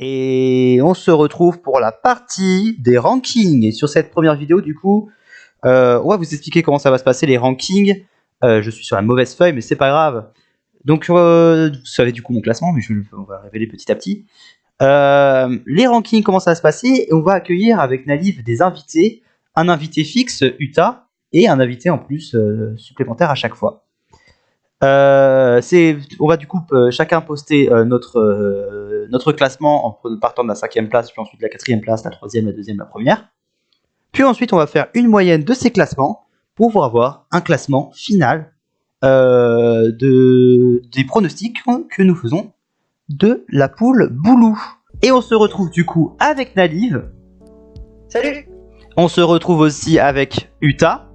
Et on se retrouve pour la partie des rankings. Et sur cette première vidéo, du coup, on va vous expliquer comment ça va se passer, les rankings. Je suis sur la mauvaise feuille, mais c'est pas grave. Donc, vous savez du coup mon classement, mais on va le révéler petit à petit. Les rankings, comment ça va se passer? Et on va accueillir avec Naliv des invités, un invité fixe, Uta, et un invité en plus supplémentaire à chaque fois. On va du coup chacun poster notre classement en partant de la 5e place, puis ensuite la 4e place, la 3e, la 2e, la première. Puis ensuite, on va faire une moyenne de ces classements pour avoir un classement final des pronostics que nous faisons de la poule Boulou. Et on se retrouve du coup avec Naliv. Salut. On se retrouve aussi avec Uta.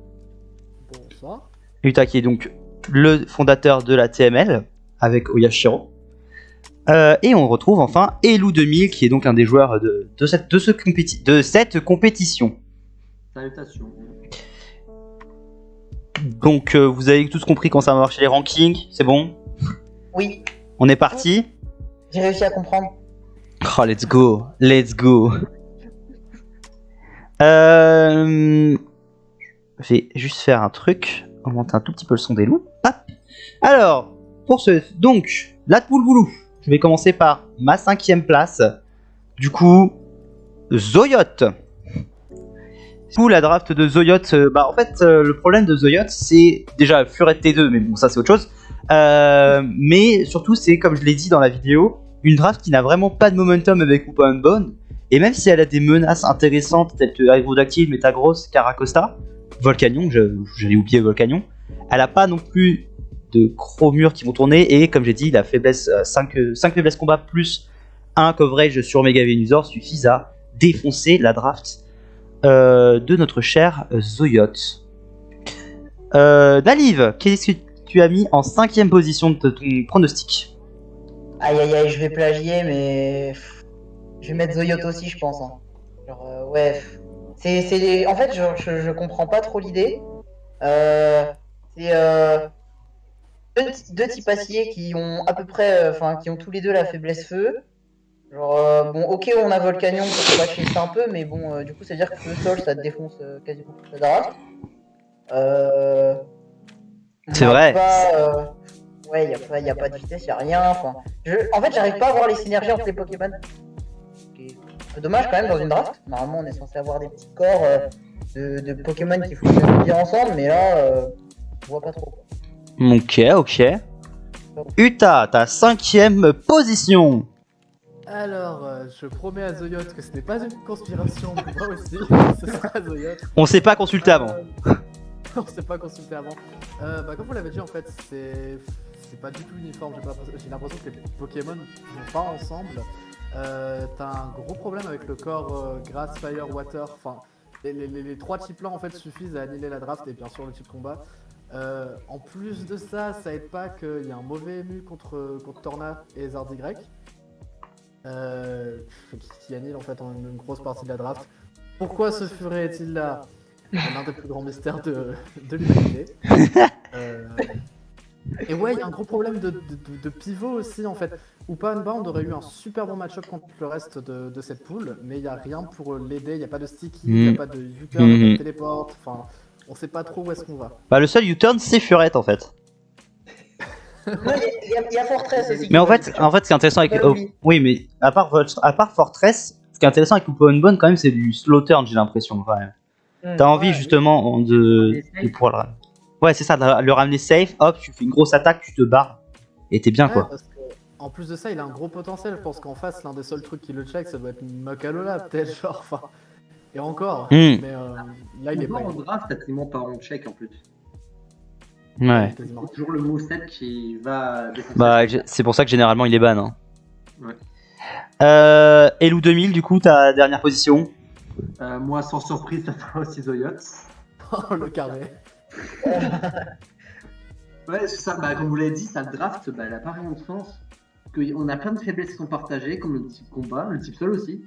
Bonsoir. Uta qui est donc le fondateur de la TML avec Oyashiro. Et on retrouve enfin Elou2000 qui est donc un des joueurs de cette compétition. Salutations. Donc vous avez tous compris quand ça va marcher les rankings, c'est bon? Oui, On est parti? j'ai réussi à comprendre. Oh, let's go, let's go. Je vais juste faire un truc, augmenter un tout petit peu le son des loups. Hop. Alors, donc, la poule Boulou, je vais commencer par ma 5e place. Du coup, Zoyot. Du coup, la draft de Zoyot, en fait, le problème de Zoyot, c'est déjà Furet T2, mais bon, ça c'est autre chose. Mais surtout, c'est comme je l'ai dit dans la vidéo, une draft qui n'a vraiment pas de momentum avec Upa Unbound. Et même si elle a des menaces intéressantes telles que Aerodactyl, Metagross, Caracosta, Volcanion, j'allais oublier Volcanion, elle a pas non plus de gros murs qui vont tourner. Et comme j'ai dit, la faiblesse 5 faiblesses combat plus 1 coverage sur Mega Venusaur suffisent à défoncer la draft de notre cher Zoyot. Naliv, qu'est-ce que tu as mis en 5e position de ton pronostic? Aïe aïe aïe, je vais plagier, mais je vais mettre Zoyot aussi, je pense. Hein. Genre, ouais. En fait, je comprends pas trop l'idée. C'est deux types aciers qui ont à peu près, qui ont tous les deux la faiblesse feu. Genre, bon, ok, on a Volcanion pour patcher ça un peu, mais bon, du coup, c'est-à-dire que feu sol, ça te défonce quasiment toute la draft. C'est vrai. Ouais, y a pas de vitesse, y a rien. En fait, j'arrive pas à voir les synergies entre les Pokémon. C'est un peu dommage quand même dans une draft. Normalement, on est censé avoir des petits corps de Pokémon qui fonctionnent bien ensemble, mais là, je vois pas trop. Ok. Uta, ta 5e position. Alors, je promets à Zoyot que ce n'est pas une conspiration, mais moi aussi, ce sera Zoyot. On s'est pas consulté avant. On s'est pas consulté avant. Comme vous l'avez dit, en fait, c'est pas du tout uniforme. J'ai l'impression que les Pokémon vont pas ensemble. T'as un gros problème avec le corps Grass, Fire, Water. Enfin, les 3 types-là en fait suffisent à annihiler la draft et bien sûr le type combat. En plus de ça, ça aide pas qu'il y a un mauvais ému contre Torna et Zardigrek. Qui annule en fait une grosse partie de la draft. Pourquoi ce furet est-il là? L'un des plus grands mystères de l'humanité. Et ouais, il y a un gros problème de pivot aussi en fait. Upa Unbound aurait eu un super bon match-up contre le reste de cette poule, mais il n'y a rien pour l'aider, il n'y a pas de sticky, il n'y a pas de U-turn, il n'y a pas de téléport, enfin, on sait pas trop où est-ce qu'on va. Le seul U-turn, c'est Furet en fait. Il y a Fortress aussi. Mais en fait, ce qui est intéressant avec. Oui, mais à part Fortress, ce qui est intéressant avec Upa Unbound quand même, c'est du slow turn, j'ai l'impression quand même. T'as envie justement de pouvoir le ramener. Ouais, c'est ça, de le ramener safe, hop, tu fais une grosse attaque, tu te barres, et t'es bien quoi. Parce que, en plus de ça, il a un gros potentiel, je pense qu'en face, l'un des seuls trucs qui le check, ça doit être Makalola, peut-être, genre, enfin. Et encore, mais là, il est pas. En draft, t'as tellement pas en check en plus. Ouais. C'est toujours le moveset qui va. C'est pour ça que généralement il est ban. Hein. Ouais. Elou2000, du coup, ta dernière position. Moi, sans surprise, ça sera aussi Zoyot. Oh, le carré. Ouais, c'est ça. Comme vous l'avez dit, sa draft, elle a pas vraiment de sens. On a plein de faiblesses qui sont partagées, comme le type combat, le type sol aussi.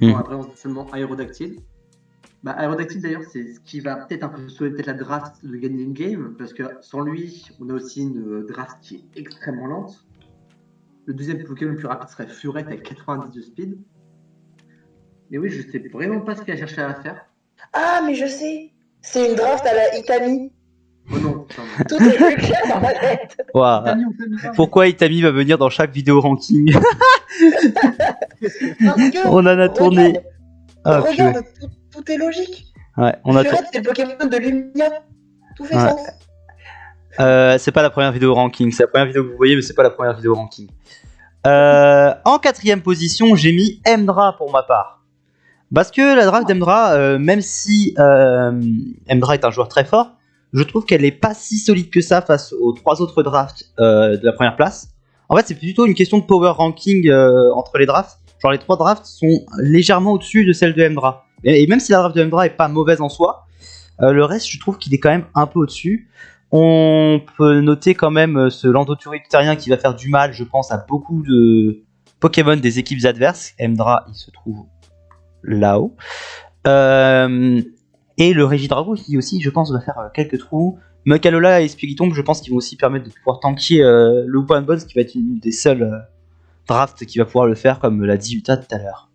Bon, après, on dit seulement Aerodactyl. Aerodactyl, d'ailleurs, c'est ce qui va peut-être un peu sauver peut-être la draft de gagner une game, parce que sans lui, on a aussi une draft qui est extrêmement lente. Le deuxième Pokémon le plus rapide serait Furette avec 90 de speed. Mais oui, je sais vraiment pas ce qu'il a cherché à faire. Ah, mais je sais. C'est une draft à la Itami. Oh non, putain. Tout est plus clair dans ma tête. Ouah. Itami, on fait bien. Pourquoi Itami va venir dans chaque vidéo ranking? Parce que, On en a tourné. Ah, purée. regarde, tout est logique. Ouais, on a Furette, c'est le Pokémon de Lumia. Tout fait Ouais. sens. C'est pas la première vidéo ranking, c'est la première vidéo que vous voyez, mais c'est pas la première vidéo ranking. En quatrième position, j'ai mis Emdra pour ma part. Parce que la draft d'Emdra, même si Emdra est un joueur très fort, je trouve qu'elle est pas si solide que ça face aux 3 autres drafts de la première place. En fait, c'est plutôt une question de power ranking entre les drafts. Genre, les 3 drafts sont légèrement au-dessus de celle de Emdra. Et même si la draft de Emdra est pas mauvaise en soi, le reste, je trouve qu'il est quand même un peu au-dessus. On peut noter quand même ce Landoturictarien qui va faire du mal, je pense, à beaucoup de Pokémon des équipes adverses. Emdra, il se trouve là-haut. Et le Régidrago qui aussi, je pense, va faire quelques trous. Mukalola et Spiritomb, je pense qu'ils vont aussi permettre de pouvoir tanker le Whoopin' Bones, qui va être une des seules drafts qui va pouvoir le faire, comme l'a dit Utah tout à l'heure.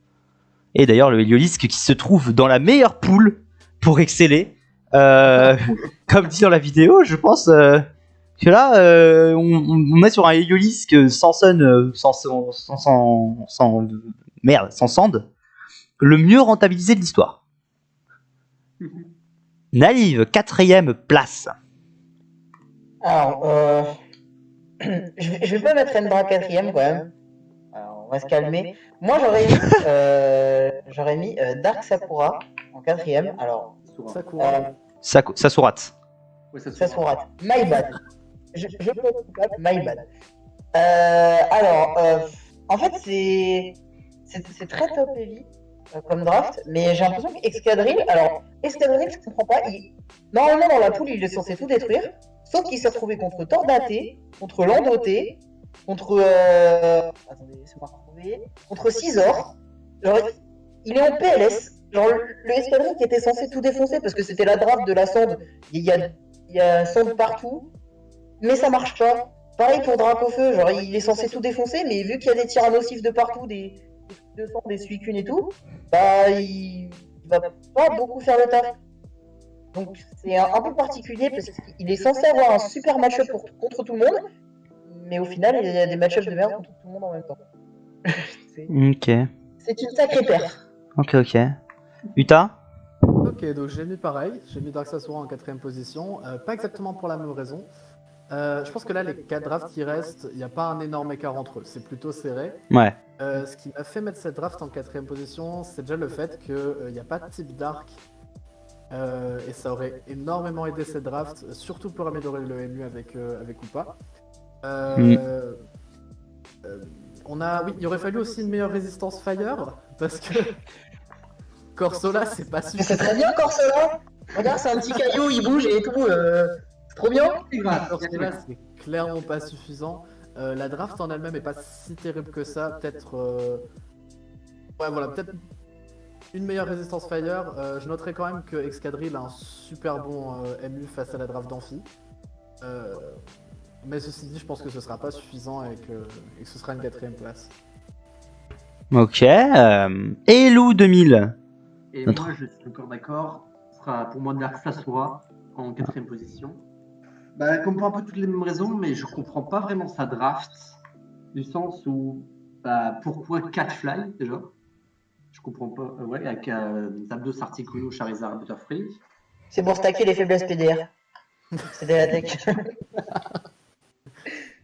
Et d'ailleurs, le Heliolisk qui se trouve dans la meilleure poule pour exceller. Comme dit dans la vidéo, je pense que là, on est sur un Heliolisk sans Sun, sans Sand, le mieux rentabilisé de l'histoire. Nalive, 4ème place. Alors, je vais pas mettre Emdra 4ème quand même. Alors, on va se calmer. Moi, j'aurais mis Dark Sakura en 4ème. Alors, Sakura. Sasurat. Ouais, ça se ça voit. se rate. My bad. Je peux être coupable, my bad. Alors, en fait, c'est très top heavy comme draft, mais j'ai l'impression qu'Excadrill, alors, Excadrill, je comprends pas, normalement dans la poule, il est censé tout détruire, sauf qu'il s'est retrouvé contre Tordaté, contre Landoté, contre. Attendez, laissez-moi retrouver. Contre Scizor. Genre, il est en PLS. Genre, le Escadrille qui était censé tout défoncer parce que c'était la draft de la sonde, il y a sonde partout, mais ça marche pas. Pareil pour Dracofeu, genre il est censé tout défoncer, mais vu qu'il y a des tirs nocifs de partout, des 200, des Suicune et tout, bah il va pas beaucoup faire le taf. Donc c'est un peu particulier parce qu'il est censé avoir un super match-up contre tout le monde, mais au final il y a des match-ups de merde contre tout le monde en même temps. Ok. C'est une sacrée perte. Ok. Utah. Ok, donc j'ai mis pareil, j'ai mis Dark Sasura en 4ème position, pas exactement pour la même raison. Je pense que là, les 4 drafts qui restent, il n'y a pas un énorme écart entre eux, c'est plutôt serré. Ouais. Ce qui m'a fait mettre cette draft en 4ème position, c'est déjà le fait qu'il n'y a pas de type Dark. Et ça aurait énormément aidé cette draft, surtout pour améliorer le MU avec Koopa. Oui, il aurait fallu aussi une meilleure résistance Fire, parce que Corsola, c'est pas Mais suffisant. c'est très bien Corsola. Regarde, c'est un petit caillou, il bouge et tout. C'est trop bien. C'est grave. Corsola, c'est clairement pas suffisant. La draft en elle-même est pas si terrible que ça. Peut-être. Ouais, voilà, peut-être une meilleure résistance Fire. Je noterai quand même que Excadrill a un super bon MU face à la draft d'Amphi. Mais ceci dit, je pense que ce sera pas suffisant et que ce sera une 4ème place. Ok. Elou 2000. Et Notre- moi, je suis encore d'accord. Ce sera pour moi Dark Sasura en 4ème position. Bah, comme pour un peu toutes les mêmes raisons, mais je comprends pas vraiment sa draft. Du sens où, bah, pourquoi 4 fly déjà? Je comprends pas. Ouais, avec Zapdos, Articuno, Charizard, Butterfree. C'est pour stacker les faiblesses PDR. C'était la tech.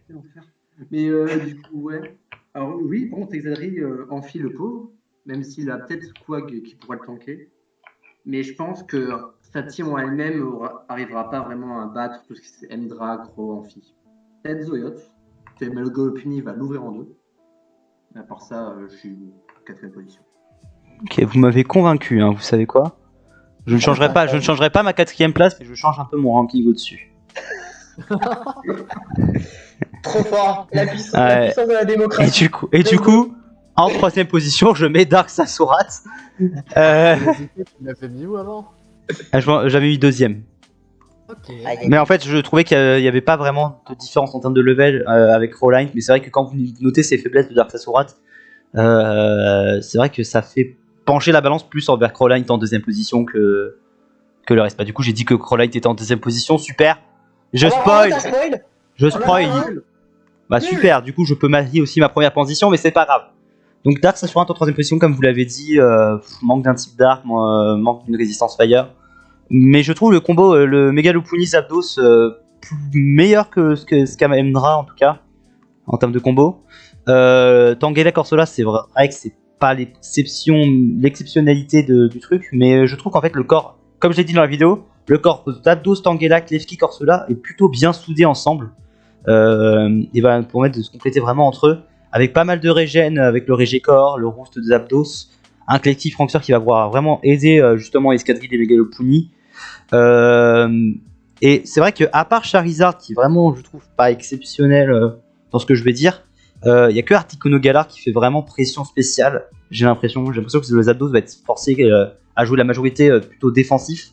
Quel enfer. Mais du coup, ouais. Alors oui, par contre, Exadri enfile le pauvre, même s'il a peut-être Quag qui pourra le tanker. Mais je pense que sa team en elle-même n'arrivera pas vraiment à battre tout ce qui est Emdra, Crow, Amphi. Peut-être Zoyot. Malgolopuni va l'ouvrir en deux. Mais à part ça, je suis 4ème position. Ok, vous m'avez convaincu, hein, vous savez quoi? Je ne changerai pas ma 4ème place, mais je change un peu mon ranking au-dessus. Trop fort. La puissance de la Et démocratie. du coup, en 3ème position, je mets Dark Sasurat. Tu l'avais mis où avant? J'avais mis 2ème. Ok. Mais en fait, je trouvais qu'il n'y avait pas vraiment de différence en termes de level avec Crowline. Mais c'est vrai que quand vous notez ces faiblesses de Dark Sassurat, c'est vrai que ça fait pencher la balance plus envers Crowline en deuxième position que le reste. Bah, du coup, j'ai dit que Crowline était en deuxième position. Super. Je Alors, spoil. t'as spoil. Je Ah, spoil. bah, Bah super. Du coup, je peux marier aussi ma première position, mais c'est pas grave. Donc Dark Sassurat en troisième position, comme vous l'avez dit, manque d'un type Dark, manque d'une résistance Fire. Mais je trouve le combo, le Megalopony Zapdos, meilleur que ce qu'a Emdra en tout cas, en termes de combo. Tangela Corsola, c'est vrai que c'est pas l'exceptionnalité du truc, mais je trouve qu'en fait le corps, comme je l'ai dit dans la vidéo, le corps Zapdos, Tangela, Klefki, Corsola est plutôt bien soudé ensemble. Et va permettre de se compléter vraiment entre eux, avec pas mal de régène, avec le Régécor, le Roost de Zapdos, un collectif Franxer qui va pouvoir vraiment aider justement Escadrille des Megalopony. Et c'est vrai que à part Charizard, qui vraiment je trouve pas exceptionnel dans ce que je vais dire, il y a que Articuno Galar qui fait vraiment pression spéciale. J'ai l'impression que le Zapdos va être forcé à jouer la majorité plutôt défensif.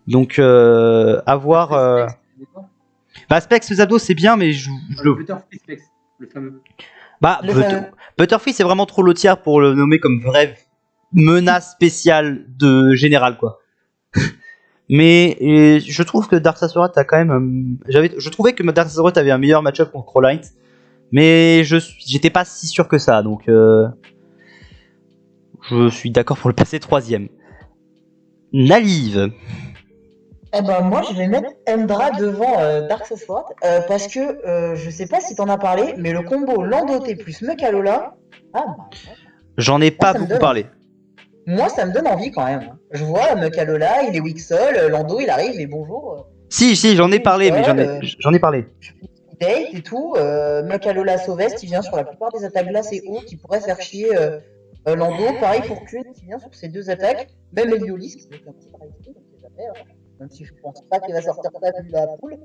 Donc à voir. Bah Specs Zapdos c'est bien, mais le Butterfree Specs, le fameux. bah Butterfree c'est vraiment trop lotière pour le nommer comme vraie menace spéciale de général quoi. Mais je trouve que Dark Sassurat a quand même je trouvais que Dark Sassurat avait un meilleur match-up contre Crowline, mais j'étais pas si sûr que ça, donc je suis d'accord pour le passer troisième. Nalive. Eh ben moi je vais mettre Emdra devant Dark Sassurat parce que je sais pas si t'en as parlé, mais le combo Landoté plus Mekalola, ah bah J'en ai pas ça me beaucoup donne parlé. moi ça me donne envie quand même. Je vois Mekalola, il est weak sol, Lando il arrive et bonjour. Si j'en ai parlé, mais j'en ai parlé. Date et tout, Mekalola Sauvest il vient sur la plupart des attaques glace et eau qui pourraient faire chier Lando, pareil pour Kun qui vient sur ces deux attaques, même Eliolis qui est un petit pareil, on sait jamais, hein. Même si je pense pas qu'il va sortir ça vu la poule.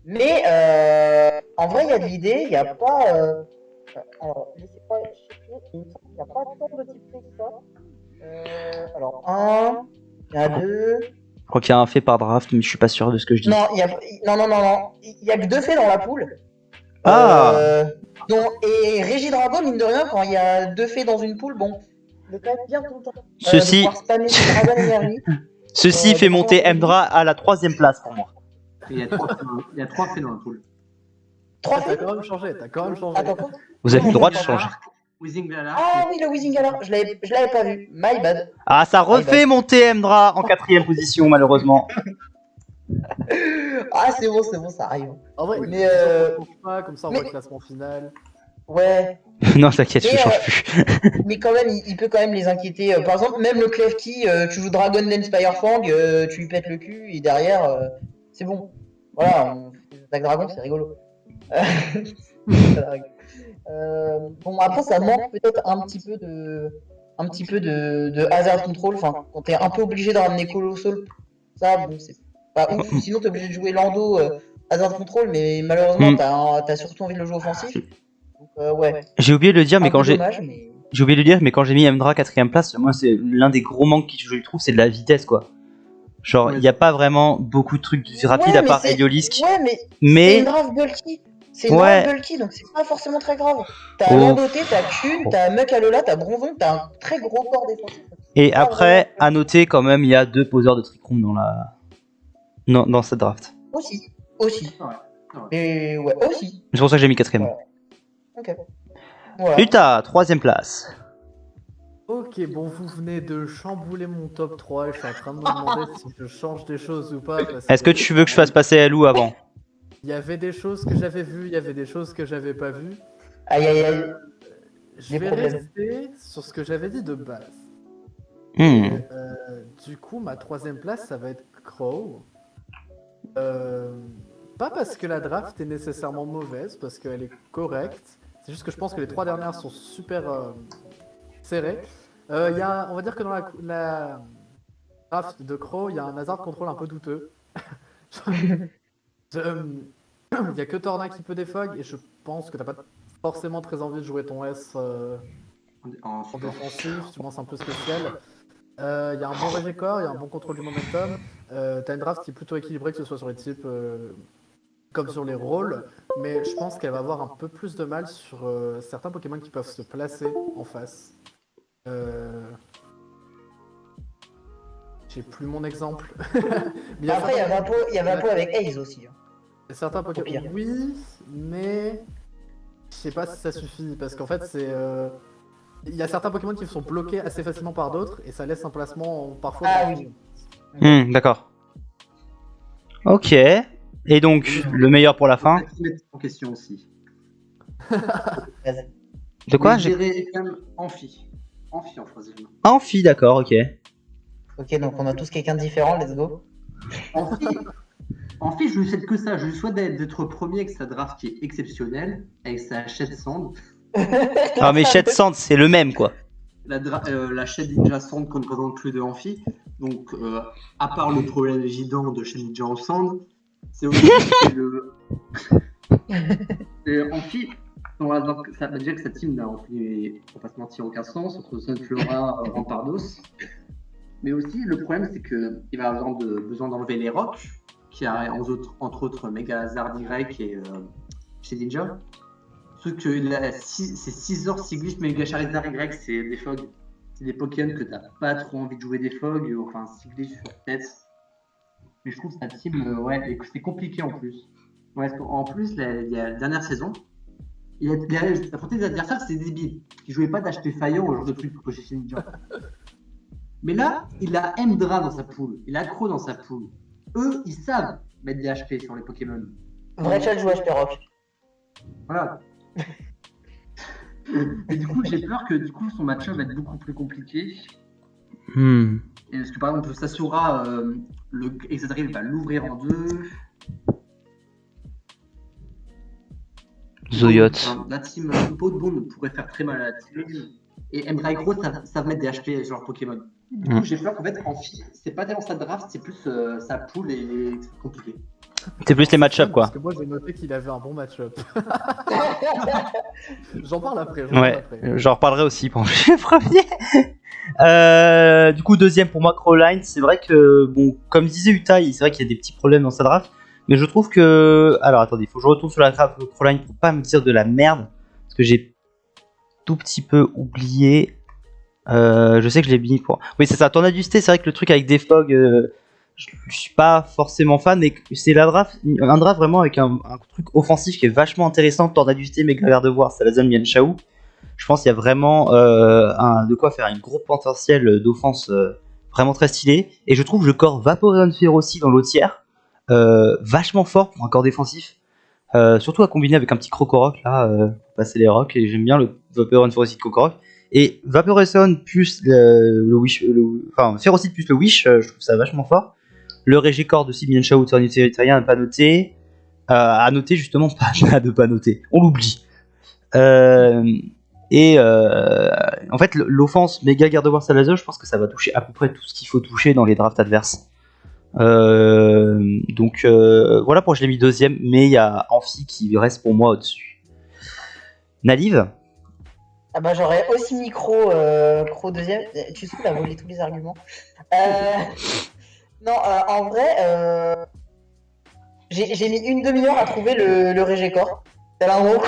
Mais en vrai, il y a de l'idée, il n'y a pas. Alors, je sais pas, il me semble qu'il n'y a pas tant de types que ça. Alors, un, il y en a deux. Je crois qu'il y a un fait par draft, mais je suis pas sûr de ce que je dis. Non, il y a que deux faits dans la poule. Ah Et Régidrago, mine de rien, quand il y a deux faits dans une poule, bon, il est quand même bien content. Ceci- De pouvoir spammer ses Dragon Energy. Ceci fait monter Emdra à la troisième place pour moi. Il y a trois faits dans la poule. Trois T'as faits. quand même changé, Attends, quoi? Vous avez le droit de changer. Whizzing Galar. Ah oui, le Whizzing Galar, je l'avais pas vu. My bad. Ah, ça refait monter Emdra en quatrième position, malheureusement. Ah, c'est bon, ça arrive. En vrai, Mais, pas, comme ça on voit le classement final. Ouais, Non, t'inquiète, je Mais, change plus. mais quand même, il peut quand même les inquiéter. Par exemple, même le Klefki, tu joues Dragon Dance Firefang, tu lui pètes le cul et derrière, c'est bon. Voilà, on fait des attaques dragon, c'est rigolo. Bon, après, ça manque peut-être un petit peu de hazard control. Enfin, quand t'es un peu obligé de ramener Colossal, ça, bon, c'est pas ouf. Sinon, t'es obligé de jouer Lando hazard control, mais malheureusement, t'as surtout envie de le jouer offensif. Donc, ouais. J'ai oublié de le dire, mais quand j'ai Dommage, mais... j'ai oublié de le dire, mais quand j'ai mis Emdra quatrième place, moi c'est l'un des gros manques que je lui trouve, c'est de la vitesse quoi. Genre, il Ouais. n'y a pas vraiment beaucoup de trucs rapides Ouais, à mais part c'est- Heliolisk. Ouais, mais c'est Mais une grave bulky. C'est une Ouais. grave bulky, donc c'est pas forcément très grave. T'as Oh. Landoté, t'as Kun, t'as Mekalola, t'as Bronzon, t'as un très gros corps défensif. et Pas après, vraiment- à noter quand même, il y a 2 poseurs de Trick Room dans cette draft. Aussi. Ouais. Et ouais, aussi. C'est pour ça que j'ai mis quatrième. Ouais. Ok. Voilà. Utah, troisième place. Ok, bon, vous venez de chambouler mon top 3 et je suis en train de me demander si je change des choses ou pas. parce Est-ce que tu veux que je fasse passer Elou avant? Il y avait des choses que j'avais vues, il y avait des choses que j'avais pas vues. Aïe aïe aïe. Je Des vais problèmes. rester sur ce que j'avais dit de base. Hmm. Du coup, ma troisième place, ça va être Crow. Pas parce que la draft est nécessairement mauvaise, parce qu'elle est correcte. C'est juste que je pense que les 3 dernières sont super serrées. On va dire que dans la draft de Crow, il y a un hasard contrôle un peu douteux. Il y a que Torna qui peut défog, et je pense que t'as pas forcément très envie de jouer ton S En en défensif, tu penses un peu spécial. Il y a un bon Regicor, il y a un bon contrôle du momentum. T'as une draft qui est plutôt équilibrée, que ce soit sur les types comme sur les rôles. Mais je pense qu'elle va avoir un peu plus de mal sur certains Pokémon qui peuvent se placer en face. J'ai plus mon exemple. Mais Après, il y a Vapo avec Ace aussi. Hein. certains Pokémon, pire. oui, mais je sais pas si ça suffit parce qu'en fait, il y a certains Pokémon qui sont bloqués assez facilement par d'autres et ça laisse un placement parfois. Ah dans- oui. D'accord. Ok. Et donc, le meilleur pour la fin. Faut peut-être mettre en question aussi. Vas-y. De quoi? Mais je dirais quand même Amphi. Amphi en troisième. Amphi, d'accord, ok. Ok, donc on a tous quelqu'un de différent, let's go. Amphi, je lui souhaite que ça. Je lui souhaite d'être premier avec sa draft qui est exceptionnelle, avec sa Shed Sand. Ah, mais Shed Sand, c'est le même, quoi. La Shed Ninja Sand qu'on ne présente plus de Amphi. Donc, à part le problème évident de Shed Ninja en Sand, c'est aussi que le. Et Amphi, donc, ça veut dire que sa team n'a, on va pas se mentir, aucun sens entre Sunflora, Rampardos. Mais aussi, le problème, c'est qu'il va avoir besoin d'enlever les rocs, qui a entre autres Mega Hazard Y et chez Ninja. Ceux que c'est 6 heures, 6 glyphes, Mega Charizard Y, c'est des fogs. C'est des Pokémon que t'as pas trop envie de jouer des fogs, enfin 6 glyphes sur tête. Mais je trouve sa team, ouais, et que c'est compliqué en plus. Ouais, parce qu'en plus, la dernière saison, il a affronté des adversaires, c'est débile. Qui jouaient pas d'HP faillant au genre de truc que chez Ninja. Mais là, il a Mdra dans sa poule, il a Crow dans sa poule. Eux, ils savent mettre des HP sur les Pokémon. Vrai chat joue HP Rock. Voilà. Et du coup, j'ai peur que du coup, son match-up va être beaucoup plus compliqué. Hmm. Et parce que par exemple, Sasura, le Exadrill va l'ouvrir en deux. Zoyot. Enfin, la team Podbone pourrait faire très mal à la team. Et Mdra et Crow savent mettre des HP sur leurs Pokémon. Du coup, j'ai peur qu'en fait, Amphi, c'est pas tellement sa draft, c'est plus sa poule et c'est compliqué. C'est plus les match-up, quoi. Parce que moi j'ai noté qu'il avait un bon match-up. J'en parle après. Ouais, j'en reparlerai aussi pendant que je suis premier. Du coup, deuxième pour moi, Crowline. C'est vrai que, bon, comme disait Utai, c'est vrai qu'il y a des petits problèmes dans sa draft. Mais je trouve que. Alors attendez, il faut que je retourne sur la draft de Crowline pour pas me dire de la merde. Parce que j'ai tout petit peu oublié. Je sais que je l'ai mis pour. Oui, c'est ça, Tornadusté. C'est vrai que le truc avec des fogs, je suis pas forcément fan. Mais c'est un draft vraiment avec un truc offensif qui est vachement intéressant. Tornadusté, Mega Gardevoir, Salazar, Mienshao. Je pense qu'il y a vraiment de quoi faire un gros potentiel d'offense vraiment très stylé. Et je trouve le corps Vaporeon Ferrocy dans l'eau tiers vachement fort pour un corps défensif. Surtout à combiner avec un petit Crocoroc là, pour passer les rocs. Et j'aime bien le Vaporeon Ferrocy de Crocoroc. Et Vaporeon plus le Wish, enfin Ferrocy plus le Wish, je trouve ça vachement fort. Le Regicor de Simian Shao Terrien à pas noter. À noter justement, pas de pas noter. On l'oublie. Et en fait, l'offense méga Gardevoir Salazar, je pense que ça va toucher à peu près tout ce qu'il faut toucher dans les drafts adverses. Donc voilà pourquoi je l'ai mis deuxième, mais il y a Amphi qui reste pour moi au-dessus. Naliv. Ah bah j'aurais aussi mis Crow deuxième. Tu sais, t'as volé tous les arguments. Non, en vrai, j'ai mis une demi-heure à trouver le Regicor. C'est là en gros.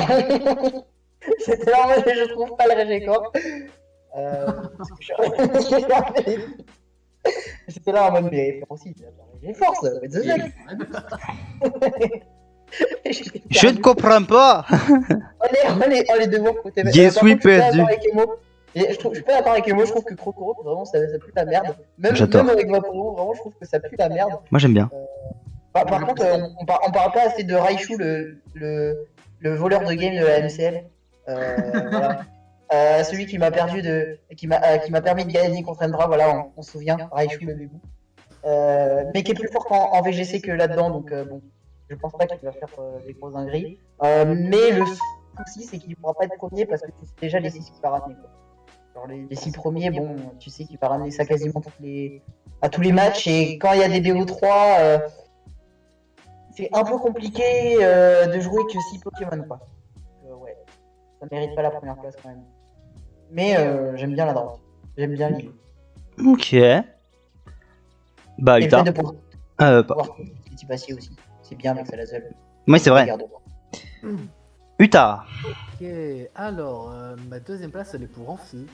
C'était là en mode je trouve pas le Regicor. J'étais là en mode mais aussi, j'ai force, mais deux heures. Je ne comprends pas. On est devant côté. Yes, oui, perdu. Je suis pas d'accord avec Emo, je trouve que Crocoro, vraiment, ça pue la merde. Même avec Vaporo, vraiment, je trouve que ça pue la merde. Moi, j'aime bien. Par contre, on parle pas assez de Raichu, le voleur de game de la MCL. Voilà. Celui qui m'a permis de gagner contre Endra, voilà, on se souvient, Raichu le début. Mais qui est plus fort en VGC que là-dedans, donc bon, je pense pas qu'il va faire des gros dingueries. Mais le souci, c'est qu'il ne pourra pas être premier parce que tu sais déjà les 6 qu'il va ramener. Genre les 6 premiers, bon, tu sais qu'il va ramener ça quasiment à tous les matchs. Et quand il y a des BO3, c'est un peu compliqué de jouer que 6 Pokémon, quoi. Ouais, ça mérite pas la première place quand même. Mais j'aime bien la draft. J'aime bien l'idée. Ok. Bah, Et le Utah. fait de pouvoir Pas- petit passier aussi. C'est bien avec Salazzle. Oui, c'est vrai. Regarde-moi. Utah. Ok, alors, ma deuxième place, elle est pour Amphi.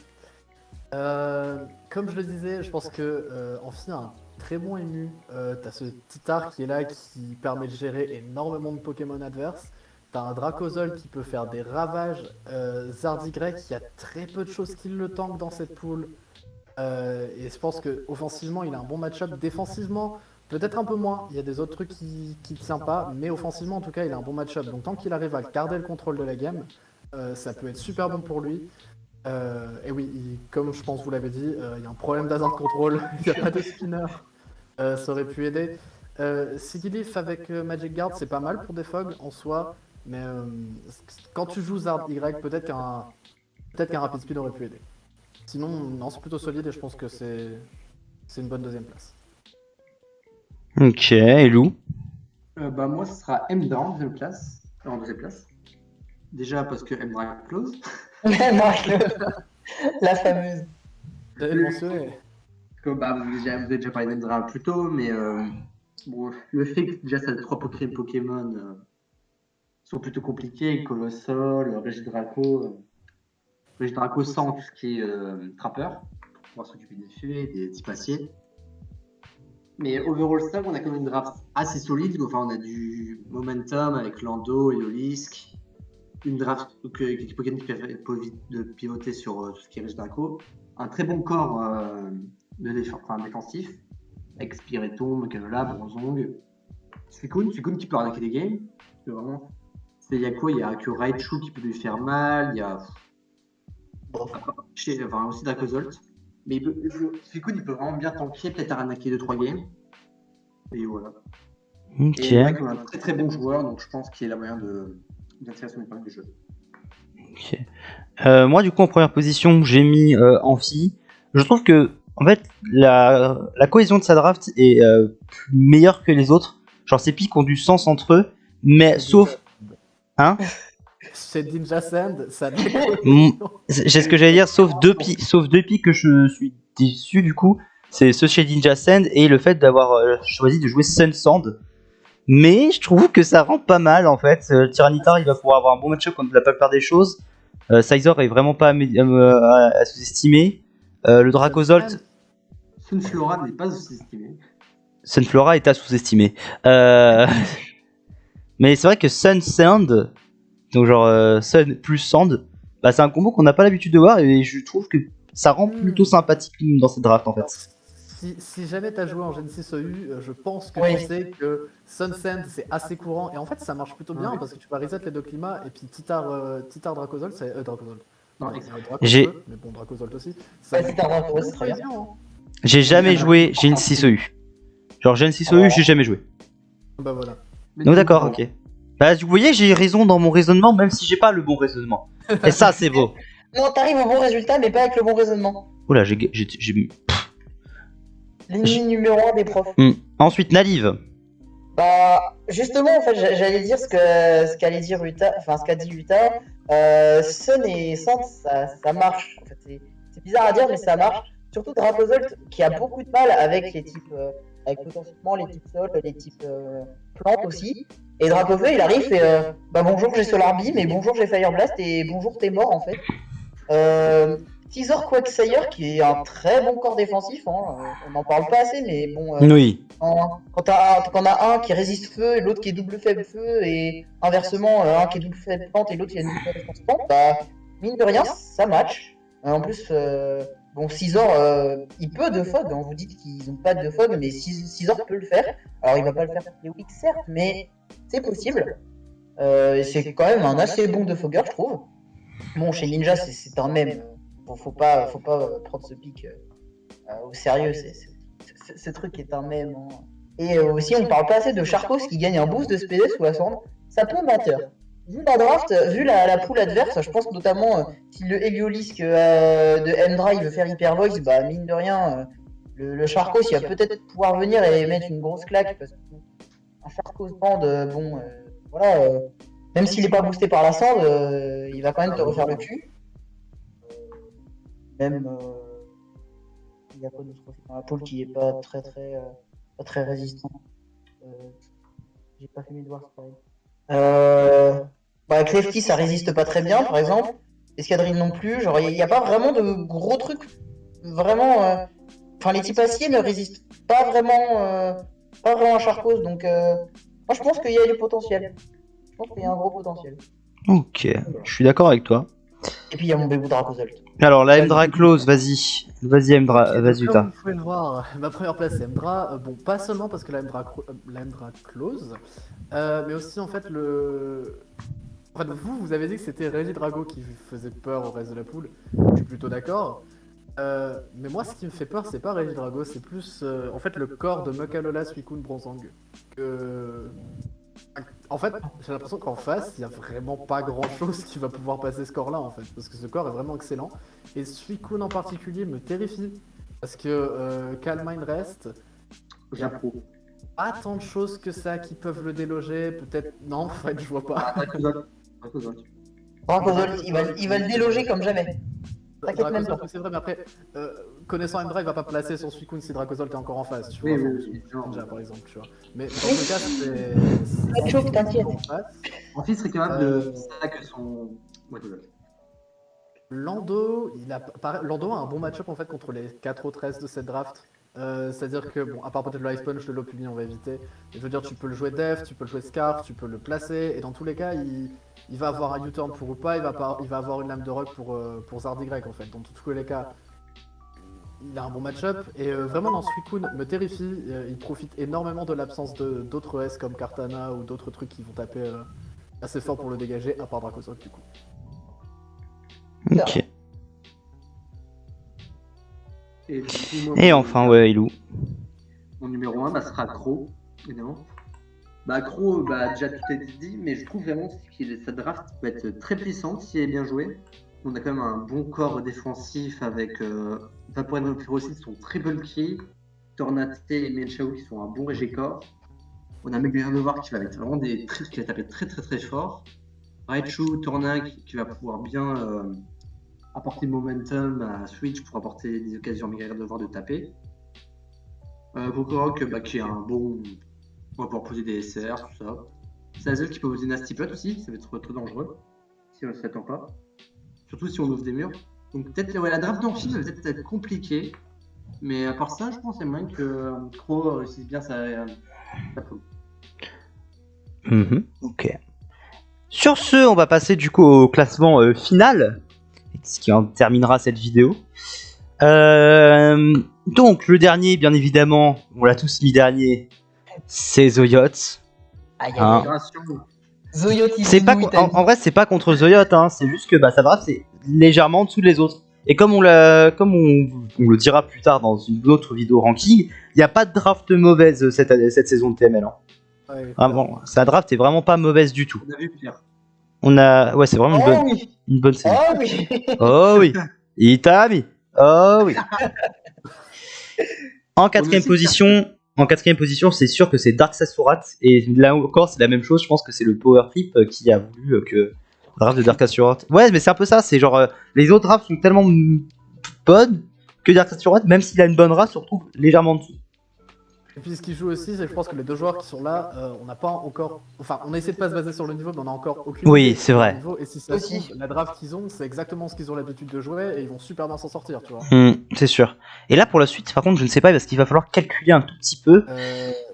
Comme je le disais, je pense que Amphi a un très bon ému. T'as ce Titar qui est là, qui permet de gérer énormément de Pokémon adverses. T'as un Dracozol qui peut faire des ravages. Zardigrek qui a très peu de choses qui le tankent dans cette poule. Et je pense que offensivement, il a un bon match-up. Défensivement, peut-être un peu moins. Il y a des autres trucs qui ne tient pas. Mais offensivement, en tout cas, il a un bon match-up. Donc tant qu'il arrive à garder le contrôle de la game, ça peut être super bon pour lui. Et oui, comme je pense vous l'avez dit, il y a un problème d'hazard control. Il n'y a pas de spinner. Ça aurait pu aider. Sigilyph avec Magic Guard, c'est pas mal pour des fogs en soi. Mais quand tu joues Zard Y, peut-être qu'un Rapid Speed aurait pu aider. Sinon, non, c'est plutôt solide et je pense que c'est une bonne deuxième place. Ok, et Lou. Bah moi ce sera Emda en deuxième place. Déjà parce que Emda close. La fameuse. J'avais mentionné. Bah, vous avez déjà parlé d'Emda plus tôt, mais bon, le fait que déjà ça a 3 Pokémon sont plutôt compliqués, Colossal, Regidraco sans tout ce qui est trappeur, pour s'occuper des fées, des petits passiers. Mais overall ça, on a quand même une draft assez solide. Enfin, on a du momentum avec Lando et Olisk. Une draft qui Pokémon qui permet de pivoter sur tout ce qui est Regidraco. Un très bon corps défensif. Avec Spiritomb, Canola, Bronzong. Suicune qui peut arnaquer des games. Vraiment. Il y a quoi? Il y a que Raichu qui peut lui faire mal. Il y a. Aussi Dracozolt. Mais Suicune, il peut vraiment bien tanker, peut-être arnaquer 2-3 games. Et voilà. Ok. Et Mike est un très très bon joueur, donc je pense qu'il y a la moyen d'attirer son épingle du jeu. Ok. Moi, du coup, en première position, j'ai mis Amphi. Je trouve que, en fait, la cohésion de sa draft est meilleure que les autres. Genre, ces pics ont du sens entre eux, mais sauf. Hein? Chez Ninja Sand, ça J'ai ce que j'allais dire, sauf deux pics que je suis déçu du coup. C'est ce chez Ninja Sand et le fait d'avoir choisi de jouer Sun Sand. Mais je trouve que ça rend pas mal en fait. Tyranitar il va pouvoir avoir un bon match-up contre la plupart des choses. Sizor est vraiment pas à sous-estimer. Le Dracozolt. Sunflora n'est pas sous-estimé. Sunflora est à sous-estimer. Mais c'est vrai que Sun Sand, donc genre Sun plus Sand, bah c'est un combo qu'on n'a pas l'habitude de voir et je trouve que ça rend plutôt sympathique dans cette draft en fait. Si jamais tu as joué en Gen 6 EU, je pense que tu sais que Sun Sand c'est assez courant et en fait ça marche plutôt bien parce que tu vas reset les deux climats et puis Titar Dracozolt, c'est Dracozolt. Non, J'ai mais bon Dracozolt aussi. Titar Dracozolt c'est très bien. J'ai jamais joué Gen 6 EU. Genre Gen 6 EU, j'ai jamais joué. Bah voilà. Donc d'accord, ok. Bah vous voyez, j'ai raison dans mon raisonnement même si j'ai pas le bon raisonnement. Et ça c'est beau. Non, t'arrives au bon résultat mais pas avec le bon raisonnement. Oula, j'ai L'ennemi numéro 1 des profs. Ensuite, Naliv. Bah, justement, en fait, j'allais dire ce qu'allait dire Utah, enfin, ce qu'a dit Utah. Sun et Sand, ça marche. En fait, c'est bizarre à dire, mais ça marche. Surtout Dracozolt, qui a beaucoup de mal avec les types, avec potentiellement les types sol, les types plantes aussi. Et Dracofeu, il arrive et bah bonjour, j'ai Solar Beam, et bonjour, j'ai Fire Blast, et bonjour, t'es mort en fait. Teaser Quagsire qui est un très bon corps défensif, hein. On n'en parle pas assez, mais bon. Oui. Quand on a un qui résiste feu et l'autre qui est double faible feu, et inversement, un qui est double faible plante et l'autre qui a une double faible plante, bah mine de rien, ça match. En plus, bon, Scizor, il peut de fog, hein. Vous dites qu'ils n'ont pas de fog, mais Scizor peut le faire. Alors il va pas le faire les weeks, certes, mais c'est possible. C'est quand même un assez bon de fogger, je trouve. Bon, chez Ninja, c'est un mème. Faut pas prendre ce pic au sérieux. Ce truc est un mème. Hein. Et aussi, on parle pas assez de Charcos qui gagne un boost de SPD sous la cendre. Ça peut matter. Vu la draft, vu la poule adverse, je pense notamment si le Heliolisk de M-Drive veut faire Hyper Voice, bah mine de rien, le Charcos il va peut-être pouvoir venir et mettre une grosse claque. Parce qu'un Charcos band, bon, voilà. Même s'il n'est pas boosté par la cendre, il va quand même te refaire le cul. Même y a quoi d'autre aussi dans la poule qui est pas pas très résistant. J'ai pas fait mes devoirs, c'est pareil. Bah, Klefki, ça résiste pas très bien, par exemple. Escadrille non plus. Genre, il n'y a pas vraiment de gros trucs. Vraiment. Enfin, les types acier ne résistent pas vraiment à Charcos. Donc, moi, je pense qu'il y a du potentiel. Je pense qu'il y a un gros potentiel. Ok, je suis d'accord avec toi. Et puis, il y a mon bébé Dracozolt. Alors, la Mdra close, vas-y. Vas-y, Mdra, vas-y, Comme Uta. vous pouvez le voir, ma première place c'est Mdra. Bon, pas seulement parce que la Mdra close, mais aussi en fait En fait, vous avez dit que c'était Régis Drago qui faisait peur au reste de la poule. Je suis plutôt d'accord. Mais moi, ce qui me fait peur, c'est pas Régis Drago, c'est plus en fait le corps de Mokalola Suicune Bronzang. En fait, j'ai l'impression qu'en face, il y a vraiment pas grand chose qui va pouvoir passer ce corps-là en fait, parce que ce corps est vraiment excellent. Et Suicune en particulier me terrifie, parce que Calmine reste. J'approuve. Pas tant de choses que ça qui peuvent le déloger, peut-être. Non, en fait, je vois pas. Dracozolt, il va le déloger comme jamais. T'inquiète même pas. C'est vrai, mais après, connaissant Mdra, il va pas placer son Suicune si Dracozolt est encore en face, tu Oui, vois. oui, oui. Ninja, par exemple, tu vois. Mais dans ce cas, c'est. Pas de choc, t'inquiète. en face. En fait, il serait capable de stack son. Lando, Lando a un bon match-up en fait contre les 4 autres S de cette draft. C'est-à-dire que, bon, à part peut-être le Ice Punch, le Lopuni, on va éviter. Mais je veux dire, tu peux le jouer Def, tu peux le jouer Scarf, tu peux le placer, et dans tous les cas, il va avoir un U-turn pour Upa, il va avoir une lame de rock pour Zardigrek en fait. Dans tous les cas, il a un bon match-up, et vraiment dans Suicune me terrifie. Il profite énormément de l'absence d'autres S comme Kartana ou d'autres trucs qui vont taper assez fort pour le dégager, à part Dracozolt du coup. Ok. Et, du coup, moi, Et enfin, ouais, Ilou. Mon numéro 1 sera Crow, évidemment. Crow, déjà tout est dit, mais je trouve vraiment que sa draft peut être très puissante si elle est bien jouée. On a quand même un bon corps défensif avec Vaporeon et Ferocide qui sont très bulky, Tornate et Menchao qui sont un bon régé corps. On a Megaronovar qui va mettre vraiment des trips qui va taper très très très fort. Raichu, Tornak qui va pouvoir bien apporter le momentum à Switch pour apporter des occasions à Megaronovar de taper. Gokorok qui est un bon. On va pouvoir poser des SR, tout ça. Sazel qui peut poser Nasty Plot aussi, ça va être très dangereux si on ne s'y attend pas. Surtout si on ouvre des murs. Donc peut-être la draft d'amphi va peut-être être compliquée. Mais à part ça, je pense même que Crow réussisse bien sa poule. Ok. Sur ce, on va passer du coup au classement final, ce qui en terminera cette vidéo. Donc le dernier, bien évidemment, on l'a tous mis dernier, c'est Zoyote. Hein. Zoyote, C'est pas en vrai, c'est pas contre Zoyote, hein, c'est juste que sa draft c'est légèrement en dessous des autres. Et comme on le dira plus tard dans une autre vidéo ranking, il n'y a pas de draft mauvaise cette saison de TML. Hein. Ouais, Vraiment, sa draft est vraiment pas mauvaise du tout. On a vu pire. Ouais, c'est vraiment une bonne saison. Oh oui. Oh oui, Itami. Oh oui. En quatrième position, c'est sûr que c'est Dark Sasurat. Et là encore, c'est la même chose. Je pense que c'est le Power Trip qui a voulu que le draft de Dark Sasurat. Ouais, mais c'est un peu ça. C'est genre les autres drafts sont tellement bonnes que Dark Sasurat, même s'il a une bonne race, se retrouve légèrement en dessous. Et puis ce qui joue aussi, c'est que je pense que les deux joueurs qui sont là, on n'a pas encore. Enfin, on a essayé de pas se baser sur le niveau, mais on a encore aucune. Oui, idée c'est sur le vrai. niveau. Et si ça se trouve, la draft qu'ils ont, c'est exactement ce qu'ils ont l'habitude de jouer et ils vont super bien s'en sortir, tu vois. C'est sûr. Et là, pour la suite, par contre, je ne sais pas parce qu'il va falloir calculer un tout petit peu.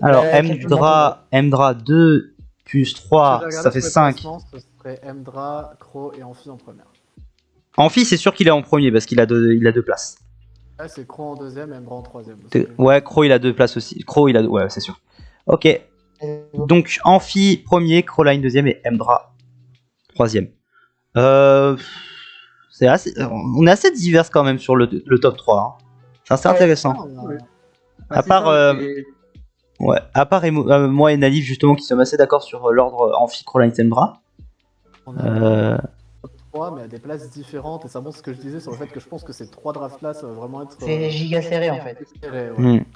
Alors, Mdra 2 plus 3, ça fait 5. Ce serait Mdra, Crow et Amphi en première. Amphi, c'est sûr qu'il est en premier parce qu'il a deux places. Ouais, c'est Crow en deuxième et Mdra en troisième. Ouais, Crow il a 2 places aussi. Ouais, c'est sûr. Ok. Donc Amphi premier, Crowline deuxième et Mdra troisième. On est assez divers quand même sur le top 3. Hein. C'est assez intéressant. À part, moi et Nalif justement qui sommes assez d'accord sur l'ordre Amphi, Crowline, Mdra. On a top 3 mais à des places différentes et ça montre ce que je disais sur le fait que je pense que ces 3 drafts là ça va vraiment être. C'est giga serré en fait. Serré, ouais.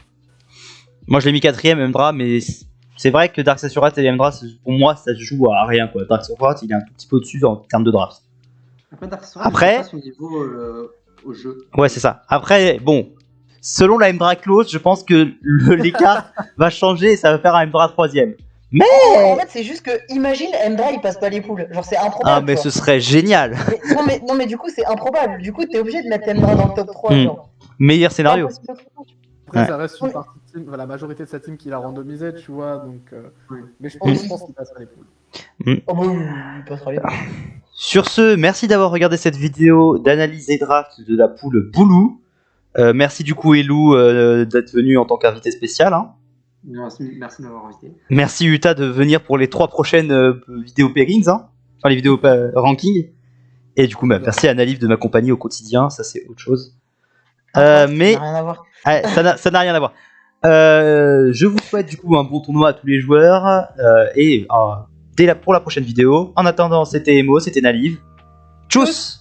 Moi je l'ai mis 4ème Mdra, mais c'est vrai que Dark Sasurat et Mdra, pour moi ça se joue à rien quoi. Dark Sasurat il est un tout petit peu au-dessus en termes de draft. Après Dark Sasurat, il n'a pas son niveau au jeu. Ouais, c'est ça. Après, bon, selon la Mdra close, je pense que l'écart va changer et ça va faire un Mdra 3ème. Mais En fait, c'est juste que, imagine, Mdra il passe pas les poules. Genre, c'est improbable. ah, mais quoi. ce serait génial. Non, mais du coup, c'est improbable. Du coup, t'es obligé de mettre Mdra dans le top 3. Hmm. Genre. Meilleur scénario. C'est pas possible. Après, Ouais. ça reste une partie de team, enfin, la majorité de sa team qui l'a randomisé, tu vois, donc. Oui. Mais je Mm. pense qu'il passera les poules. Oh bah oui, il passera les poules. Sur ce, merci d'avoir regardé cette vidéo d'analyse et draft de la poule Boulou. Merci du coup Elou d'être venu en tant qu'invité spécial. Hein. Merci de m'avoir invité. Merci Uta de venir pour les 3 prochaines vidéos pairings, hein. Enfin les vidéos ranking. Et du coup, merci à Analyve de m'accompagner au quotidien, ça c'est autre chose. Mais Ça n'a rien à voir. ça n'a rien à voir. Je vous souhaite du coup un bon tournoi à tous les joueurs et pour la prochaine vidéo. En attendant, c'était Emo, c'était Nalive. Tchuss.